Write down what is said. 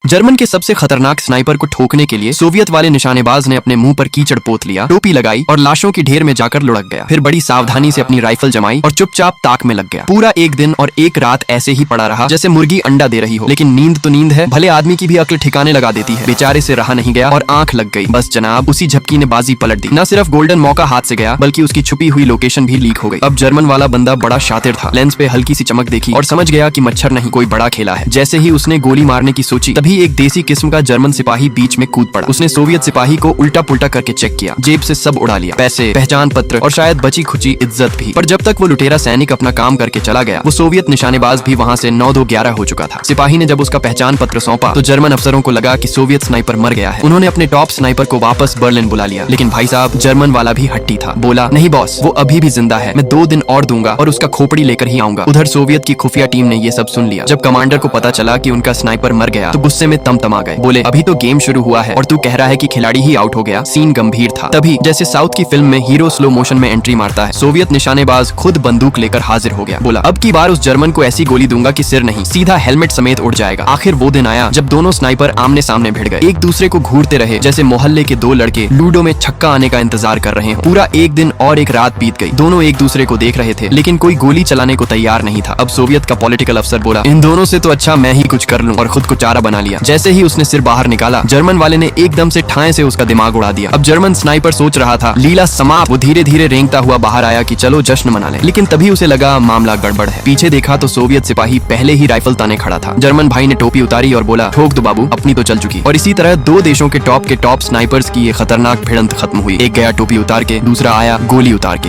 German के सबसे खतरनाक स्नाइपर को ठोकने के लिए सोवियत वाले निशानेबाज ने अपने मुंह पर कीचड़ पोत लिया, टोपी लगाई और लाशों की ढेर में जाकर लुढ़क गया। फिर बड़ी सावधानी से अपनी राइफल जमाई और चुपचाप ताक में लग गया। पूरा एक दिन और एक रात ऐसे ही पड़ा रहा जैसे मुर्गी अंडा दे रही हो। लेकिन नींद तो नींद है, भले आदमी की भी अक्ल ठिकाने लगा देती है। बेचारे से रहा नहीं गया और आंख लग गई। बस जनाब, उसी झपकी ने बाजी पलट दी। न सिर्फ गोल्डन मौका हाथ से गया बल्कि उसकी छुपी हुई लोकेशन भी लीक हो गई। अब जर्मन वाला बंदा बड़ा शातिर था। लेंस पे हल्की सी चमक देखी और समझ गया कि मच्छर नहीं, कोई बड़ा खेला है। जैसे ही उसने गोली मारने की सोची तभी एक देसी किस्म का जर्मन सिपाही बीच में कूद पड़ा। उसने सोवियत सिपाही को उल्टा पुल्टा करके चेक किया, जेब से सब उड़ा लिया, पैसे, पहचान पत्र और शायद बची खुची इज्जत भी। पर जब तक वो लुटेरा सैनिक अपना काम करके चला गया, वो सोवियत निशानेबाज भी वहाँ से 9-2-11 हो चुका था। सिपाही ने जब उसका पहचान पत्र सौंपा तो जर्मन अफसरों को लगा कि सोवियत स्नाइपर मर गया है। उन्होंने अपने टॉप स्नाइपर को वापस बर्लिन बुला लिया। लेकिन भाई साहब, जर्मन वाला भी हट्टी था। बोला, नहीं बॉस, वो अभी भी जिंदा है, मैं 2 दिन और दूंगा और उसका खोपड़ी लेकर ही आऊंगा। उधर सोवियत की खुफिया टीम ने ये सब सुन लिया। जब कमांडर को पता चला कि उनका स्नाइपर मर गया तो गुस्से में तमतमा गए। बोले, अभी तो गेम शुरू हुआ है और तू कह रहा है कि खिलाड़ी ही आउट हो गया। सीन गंभीर था। तभी जैसे साउथ की फिल्म में हीरो स्लो मोशन में एंट्री मारता है, सोवियत निशानेबाज खुद बंदूक लेकर हाजिर हो गया। बोला, अब की बार उस जर्मन को ऐसी गोली दूंगा कि सिर नहीं, सीधा हेलमेट समेत उड़ जाएगा। आखिर वो दिन आया जब दोनों स्नाइपर आमने सामने भिड़ गए। एक दूसरे को घूरते रहे जैसे मोहल्ले के 2 लड़के लूडो में छक्का आने का इंतजार कर रहे हो। पूरा एक दिन और एक रात बीत गई। दोनों एक दूसरे को देख रहे थे लेकिन कोई गोली चलाने को तैयार नहीं था। अब सोवियत का पॉलिटिकल अफसर बोला, इन दोनों से तो अच्छा मैं ही कुछ कर लूं, और खुद को चारा बना लिया। जैसे ही उसने सिर बाहर निकाला, जर्मन वाले ने एकदम से ठाए से उसका दिमाग उड़ा दिया। अब जर्मन स्नाइपर सोच रहा था लीला समाप्त। वो धीरे धीरे रेंगता हुआ बाहर आया कि चलो जश्न मना लें। लेकिन तभी उसे लगा मामला गड़बड़ है। पीछे देखा तो सोवियत सिपाही पहले ही राइफल ताने खड़ा था। जर्मन भाई ने टोपी उतारी और बोला, ठोक दो बाबू, अपनी तो चल चुकी। और इसी तरह 2 देशों के टॉप स्नाइपर्स की ये खतरनाक भिड़ंत खत्म हुई। एक गया टोपी उतार के, दूसरा आया गोली उतार के।